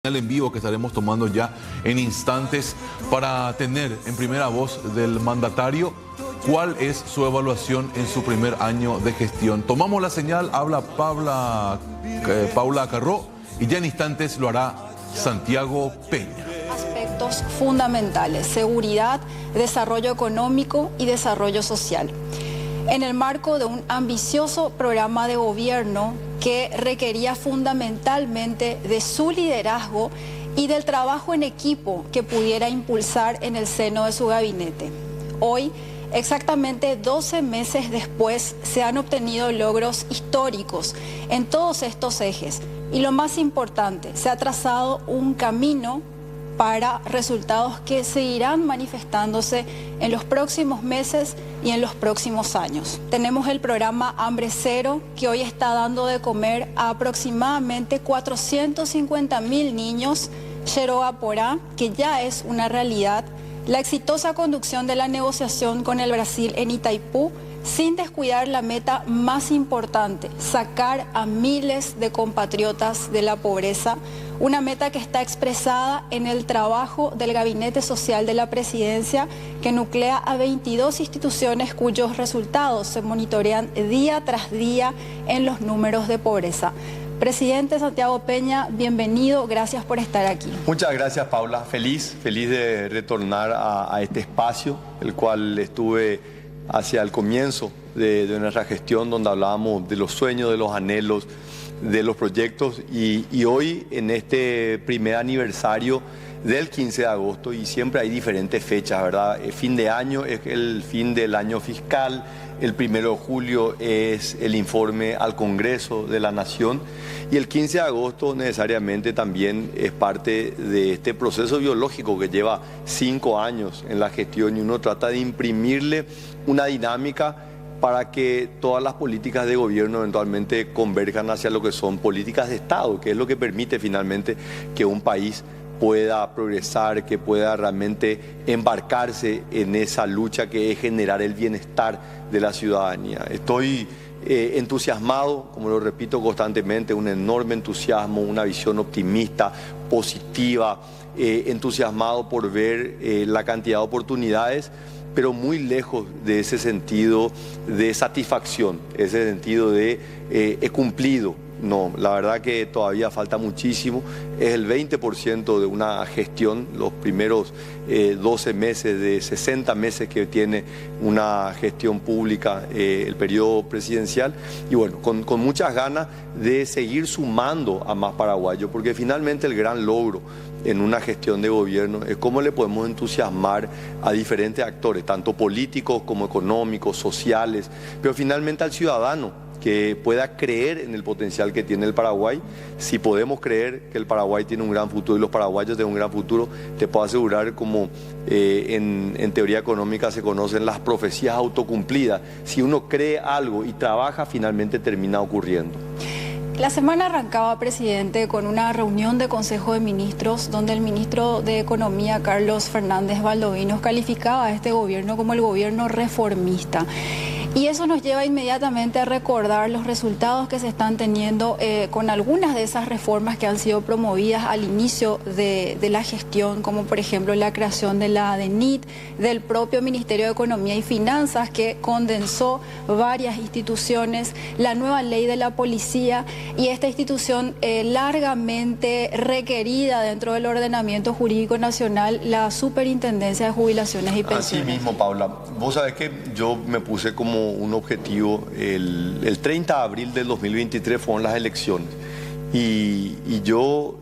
En vivo que estaremos tomando ya en instantes para tener en primera voz del mandatario cuál es su evaluación en su primer año de gestión. Tomamos la señal, habla Paula Carró y ya en instantes lo hará Santiago Peña. Aspectos fundamentales: seguridad, desarrollo económico y desarrollo social. En el marco de un ambicioso programa de gobierno que requería fundamentalmente de su liderazgo y del trabajo en equipo que pudiera impulsar en el seno de su gabinete. Hoy, exactamente 12 meses después, se han obtenido logros históricos en todos estos ejes y lo más importante, se ha trazado un camino para resultados que seguirán manifestándose en los próximos meses y en los próximos años. Tenemos el programa Hambre Cero, que hoy está dando de comer a aproximadamente 450.000 niños, Yeroa Porá, que ya es una realidad, la exitosa conducción de la negociación con el Brasil en Itaipú, sin descuidar la meta más importante: sacar a miles de compatriotas de la pobreza, una meta que está expresada en el trabajo del Gabinete Social de la Presidencia, que nuclea a 22 instituciones cuyos resultados se monitorean día tras día en los números de pobreza. Presidente Santiago Peña, bienvenido, gracias por estar aquí. Muchas gracias, Paula. Feliz de retornar a este espacio, el cual estuve hacia el comienzo de nuestra gestión, donde hablábamos de los sueños, de los anhelos, de los proyectos, y hoy en este primer aniversario del 15 de agosto, y siempre hay diferentes fechas, ¿verdad? El fin de año es el fin del año fiscal, el 1 de julio es el informe al Congreso de la Nación, y el 15 de agosto necesariamente también es parte de este proceso biológico que lleva 5 años en la gestión, y uno trata de imprimirle una dinámica para que todas las políticas de gobierno eventualmente converjan hacia lo que son políticas de Estado, que es lo que permite finalmente que un país pueda progresar, que pueda realmente embarcarse en esa lucha que es generar el bienestar de la ciudadanía. Estoy entusiasmado, como lo repito constantemente, un enorme entusiasmo, una visión optimista, positiva, entusiasmado por ver la cantidad de oportunidades, pero muy lejos de ese sentido de satisfacción, ese sentido de he cumplido. No, la verdad que todavía falta muchísimo. Es el 20% de una gestión, los primeros 12 meses de 60 meses que tiene una gestión pública, el periodo presidencial. Y bueno, con muchas ganas de seguir sumando a más paraguayos, porque finalmente el gran logro en una gestión de gobierno es cómo le podemos entusiasmar a diferentes actores, tanto políticos como económicos, sociales, pero finalmente al ciudadano, que pueda creer en el potencial que tiene el Paraguay. Si podemos creer que el Paraguay tiene un gran futuro y los paraguayos tienen un gran futuro, te puedo asegurar, como en teoría económica se conocen las profecías autocumplidas. Si uno cree algo y trabaja, finalmente termina ocurriendo. La semana arrancaba, presidente, con una reunión de Consejo de Ministros donde el ministro de Economía, Carlos Fernández Valdovinos, calificaba a este gobierno como el gobierno reformista. Y eso nos lleva inmediatamente a recordar los resultados que se están teniendo con algunas de esas reformas que han sido promovidas al inicio de la gestión, como por ejemplo la creación de la ADENIT, del propio Ministerio de Economía y Finanzas, que condensó varias instituciones, la nueva ley de la policía y esta institución largamente requerida dentro del ordenamiento jurídico nacional, la Superintendencia de Jubilaciones y Pensiones. Así mismo, Paula. Vos sabés que yo me puse como un objetivo, el 30 de abril del 2023 fueron las elecciones, y yo,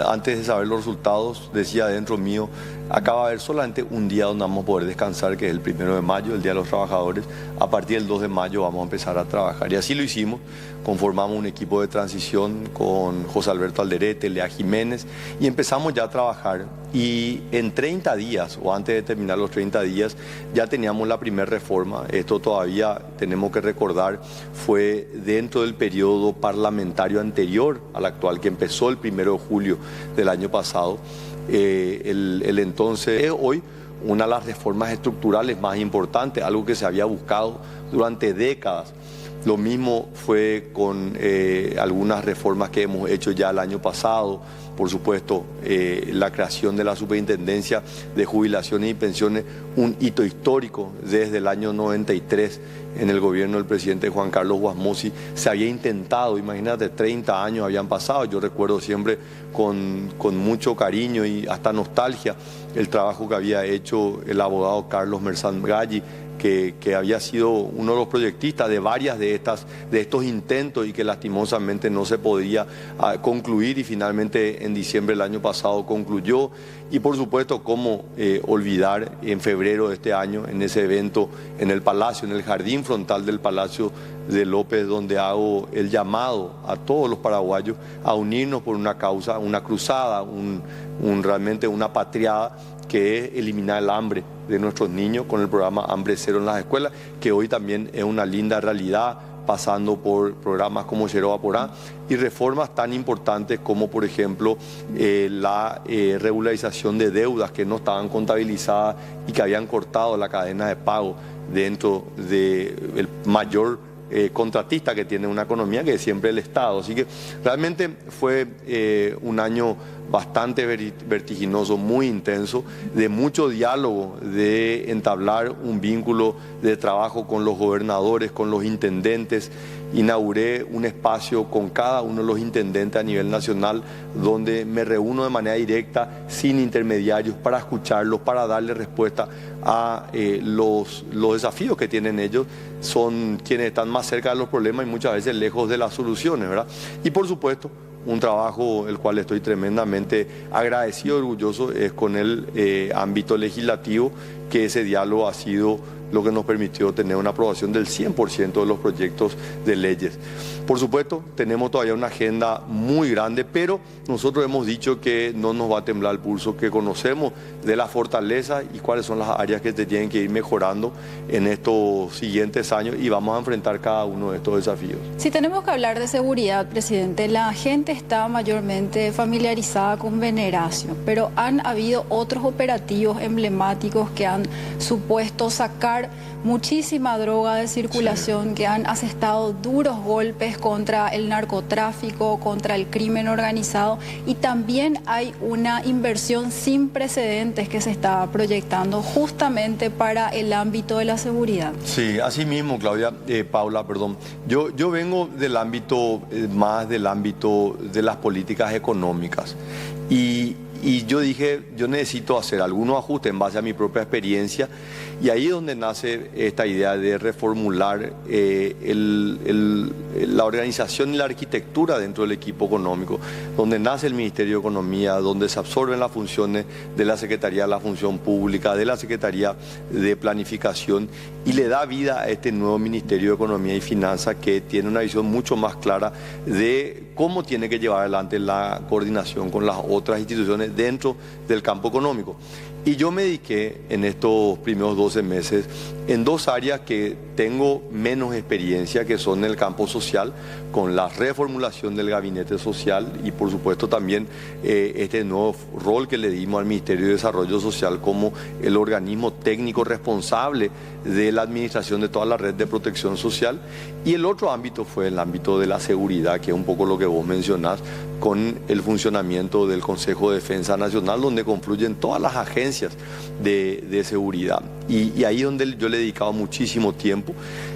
antes de saber los resultados, decía dentro mío, acaba de haber solamente un día donde vamos a poder descansar, que es el 1 de mayo, el Día de los Trabajadores. A partir del 2 de mayo vamos a empezar a trabajar, y así lo hicimos. Conformamos un equipo de transición con José Alberto Alderete, Lea Jiménez, y empezamos ya a trabajar, y en 30 días, o antes de terminar los 30 días, ya teníamos la primera reforma. Esto todavía tenemos que recordar, fue dentro del periodo parlamentario anterior al actual, que empezó el 1 de julio del año pasado. Entonces, hoy, una de las reformas estructurales más importantes, algo que se había buscado durante décadas, Lo mismo fue con algunas reformas que hemos hecho ya el año pasado. Por supuesto, la creación de la Superintendencia de Jubilaciones y Pensiones, un hito histórico desde el año 93 en el gobierno del presidente Juan Carlos Guasmosi. Se había intentado, imagínate, 30 años habían pasado. Yo recuerdo siempre con mucho cariño y hasta nostalgia el trabajo que había hecho el abogado Carlos Merzán Galli, que había sido uno de los proyectistas de varias de estos intentos y que lastimosamente no se podía concluir, y finalmente en diciembre del año pasado concluyó. Y por supuesto, cómo olvidar en febrero de este año, en ese evento en el Palacio, en el jardín frontal del Palacio de López, donde hago el llamado a todos los paraguayos a unirnos por una causa, una cruzada, realmente una patriada, que es eliminar el hambre de nuestros niños con el programa Hambre Cero en las escuelas, que hoy también es una linda realidad, pasando por programas como Xero Vaporá y reformas tan importantes como, por ejemplo, la regularización de deudas que no estaban contabilizadas y que habían cortado la cadena de pago dentro del mayor contratista que tiene una economía, que es siempre el Estado. Así que realmente fue un año bastante vertiginoso, muy intenso, de mucho diálogo, de entablar un vínculo de trabajo con los gobernadores, con los intendentes. Inauguré un espacio con cada uno de los intendentes a nivel nacional, donde me reúno de manera directa, sin intermediarios, para escucharlos, para darle respuesta a los desafíos que tienen ellos. Son quienes están más cerca de los problemas y muchas veces lejos de las soluciones, ¿verdad? Y por supuesto, un trabajo el cual estoy tremendamente agradecido y orgulloso es con el ámbito legislativo, que ese diálogo ha sido lo que nos permitió tener una aprobación del 100% de los proyectos de leyes. Por supuesto, tenemos todavía una agenda muy grande, pero nosotros hemos dicho que no nos va a temblar el pulso, que conocemos de la fortaleza y cuáles son las áreas que se tienen que ir mejorando en estos siguientes años, y vamos a enfrentar cada uno de estos desafíos. Si tenemos que hablar de seguridad, presidente, la gente está mayormente familiarizada con Veneracio, pero han habido otros operativos emblemáticos que han supuesto sacar muchísima droga de circulación, que han asestado duros golpes contra el narcotráfico, contra el crimen organizado, y también hay una inversión sin precedentes que se está proyectando justamente para el ámbito de la seguridad. Sí, así mismo, Paula, perdón. Yo vengo del ámbito, más del ámbito de las políticas económicas, y yo dije, yo necesito hacer algunos ajustes en base a mi propia experiencia, y ahí es donde nace esta idea de reformular la organización y la arquitectura dentro del equipo económico, donde nace el Ministerio de Economía, donde se absorben las funciones de la Secretaría de la Función Pública, de la Secretaría de Planificación, y le da vida a este nuevo Ministerio de Economía y Finanzas, que tiene una visión mucho más clara de cómo tiene que llevar adelante la coordinación con las otras instituciones dentro del campo económico. Y yo me dediqué en estos primeros 12 meses en dos áreas que tengo menos experiencia, que son el campo social, con la reformulación del gabinete social, y por supuesto también este nuevo rol que le dimos al Ministerio de Desarrollo Social como el organismo técnico responsable de la administración de toda la red de protección social. Y el otro ámbito fue el ámbito de la seguridad, que es un poco lo que vos mencionás, con el funcionamiento del Consejo de Defensa Nacional, donde confluyen todas las agencias de seguridad. Y ahí donde yo le he dedicado muchísimo tiempo.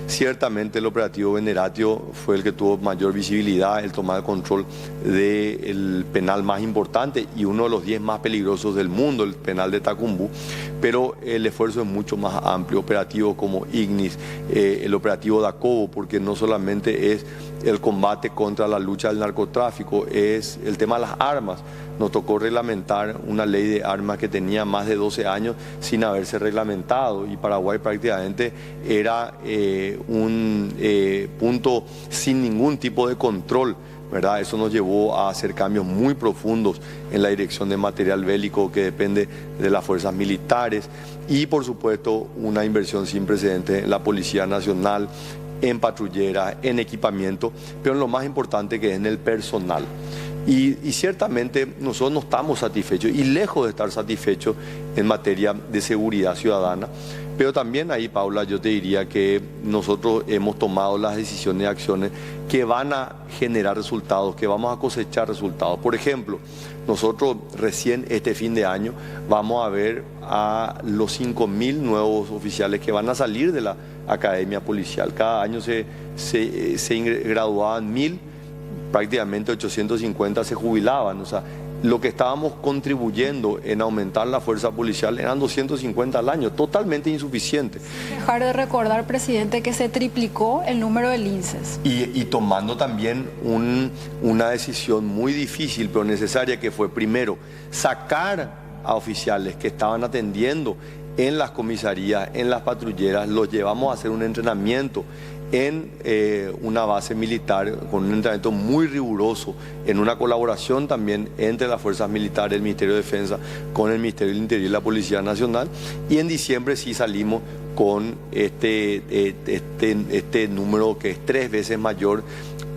Ciertamente el operativo Veneratio fue el que tuvo mayor visibilidad, el tomar el control del penal más importante y uno de los 10 más peligrosos del mundo, el penal de Tacumbú, pero el esfuerzo es mucho más amplio, operativos como Ignis, el operativo Dacobo, porque no solamente es el combate contra la lucha del narcotráfico, es el tema de las armas. Nos tocó reglamentar una ley de armas que tenía más de 12 años sin haberse reglamentado, y Paraguay prácticamente era un punto sin ningún tipo de control, ¿verdad? Eso nos llevó a hacer cambios muy profundos en la dirección de material bélico que depende de las fuerzas militares, y por supuesto una inversión sin precedentes en la Policía Nacional, en patrullera, en equipamiento, pero en lo más importante, que es en el personal. Y ciertamente nosotros no estamos satisfechos, y lejos de estar satisfechos en materia de seguridad ciudadana, Pero también ahí, Paula, yo te diría que nosotros hemos tomado las decisiones y acciones que van a generar resultados, que vamos a cosechar resultados. Por ejemplo, nosotros recién este fin de año vamos a ver a los 5.000 nuevos oficiales que van a salir de la academia policial. Cada año se graduaban 1.000, prácticamente 850 se jubilaban. O sea, lo que estábamos contribuyendo en aumentar la fuerza policial eran 250 al año, totalmente insuficiente. Dejar de recordar, presidente, que se triplicó el número de linces. Y tomando también una decisión muy difícil, pero necesaria, que fue primero sacar a oficiales que estaban atendiendo en las comisarías, en las patrulleras, los llevamos a hacer un entrenamiento en una base militar, con un entrenamiento muy riguroso, en una colaboración también entre las fuerzas militares, el Ministerio de Defensa, con el Ministerio del Interior y la Policía Nacional. Y en diciembre sí salimos con este número que es 3 veces mayor,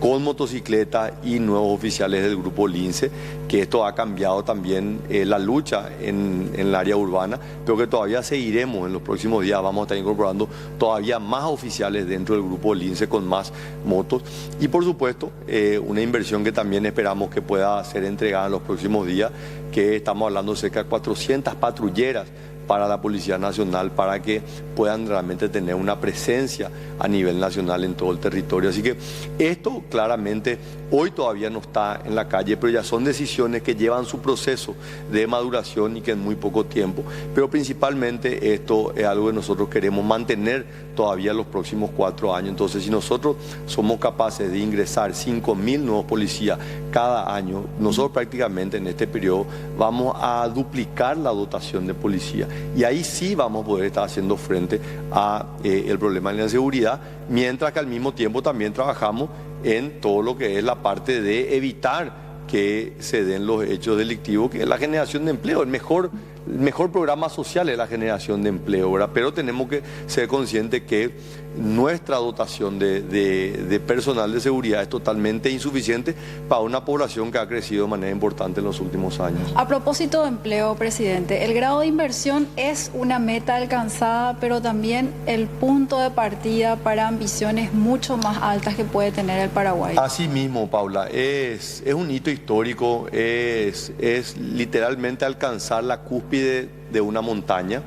con motocicleta y nuevos oficiales del grupo Lince, que esto ha cambiado también la lucha en el área urbana, pero que todavía seguiremos en los próximos días. Vamos a estar incorporando todavía más oficiales dentro del grupo Lince con más motos y, por supuesto, una inversión que también esperamos que pueda ser entregada en los próximos días, que estamos hablando de cerca de 400 patrulleras para la Policía Nacional, para que puedan realmente tener una presencia a nivel nacional en todo el territorio. Así que esto claramente hoy todavía no está en la calle, pero ya son decisiones que llevan su proceso de maduración y que en muy poco tiempo. Pero principalmente esto es algo que nosotros queremos mantener todavía los próximos 4 años. Entonces, si nosotros somos capaces de ingresar 5.000 nuevos policías cada año, nosotros prácticamente en este periodo vamos a duplicar la dotación de policía. Y ahí sí vamos a poder estar haciendo frente a el problema de la inseguridad, mientras que al mismo tiempo también trabajamos en todo lo que es la parte de evitar que se den los hechos delictivos, que es la generación de empleo. El mejor programa social es la generación de empleo, ¿verdad? Pero tenemos que ser conscientes que nuestra dotación de personal de seguridad es totalmente insuficiente para una población que ha crecido de manera importante en los últimos años. A propósito de empleo, presidente, el grado de inversión es una meta alcanzada, pero también el punto de partida para ambiciones mucho más altas que puede tener el Paraguay. Así mismo, Paula, es un hito histórico, es literalmente alcanzar la cúspide de una montaña.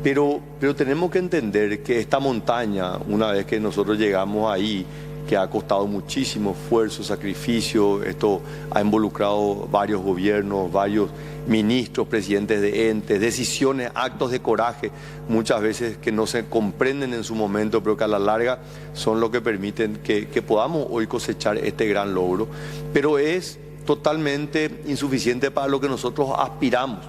Pero tenemos que entender que esta montaña, una vez que nosotros llegamos ahí, que ha costado muchísimo esfuerzo, sacrificio, esto ha involucrado varios gobiernos, varios ministros, presidentes de entes, decisiones, actos de coraje, muchas veces que no se comprenden en su momento, pero que a la larga son lo que permiten que podamos hoy cosechar este gran logro. Pero es totalmente insuficiente para lo que nosotros aspiramos.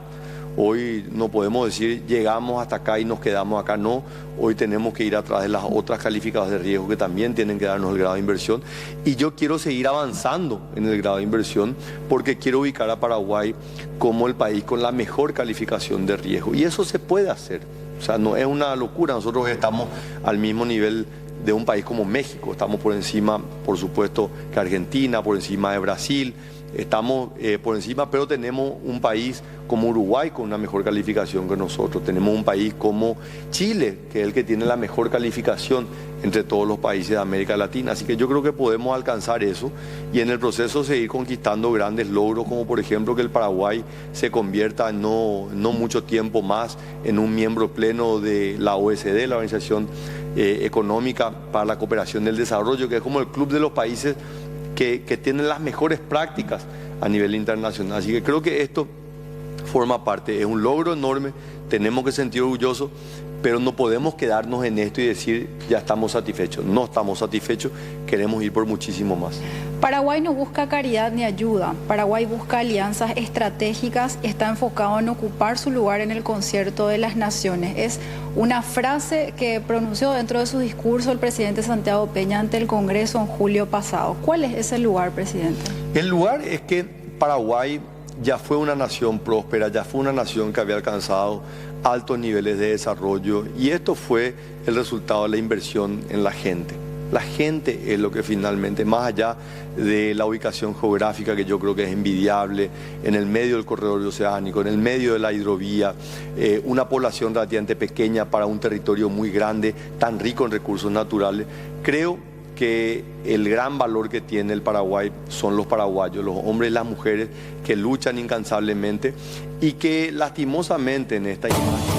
Hoy no podemos decir llegamos hasta acá y nos quedamos acá, no. Hoy tenemos que ir atrás de las otras calificadoras de riesgo que también tienen que darnos el grado de inversión. Y yo quiero seguir avanzando en el grado de inversión porque quiero ubicar a Paraguay como el país con la mejor calificación de riesgo. Y eso se puede hacer. O sea, no es una locura. Nosotros estamos al mismo nivel de un país como México. Estamos por encima, por supuesto, que Argentina, por encima de Brasil. Estamos por encima, pero tenemos un país como Uruguay con una mejor calificación que nosotros. Tenemos un país como Chile, que es el que tiene la mejor calificación entre todos los países de América Latina. Así que yo creo que podemos alcanzar eso y en el proceso seguir conquistando grandes logros, como por ejemplo que el Paraguay se convierta en no mucho tiempo más en un miembro pleno de la OECD, la Organización Económica para la Cooperación y el Desarrollo, que es como el club de los países que tienen las mejores prácticas a nivel internacional. Así que creo que esto forma parte, es un logro enorme, tenemos que sentir orgullosos, pero no podemos quedarnos en esto y decir ya estamos satisfechos. No estamos satisfechos, queremos ir por muchísimo más. Paraguay no busca caridad ni ayuda, Paraguay busca alianzas estratégicas, está enfocado en ocupar su lugar en el concierto de las naciones. Es una frase que pronunció dentro de su discurso el presidente Santiago Peña ante el Congreso en julio pasado. ¿Cuál es ese lugar, presidente? El lugar es que Paraguay ya fue una nación próspera, ya fue una nación que había alcanzado altos niveles de desarrollo y esto fue el resultado de la inversión en la gente. La gente es lo que finalmente, más allá de la ubicación geográfica, que yo creo que es envidiable, en el medio del corredor oceánico, en el medio de la hidrovía, una población relativamente pequeña para un territorio muy grande, tan rico en recursos naturales, creo que el gran valor que tiene el Paraguay son los paraguayos, los hombres y las mujeres que luchan incansablemente y que lastimosamente en esta imagen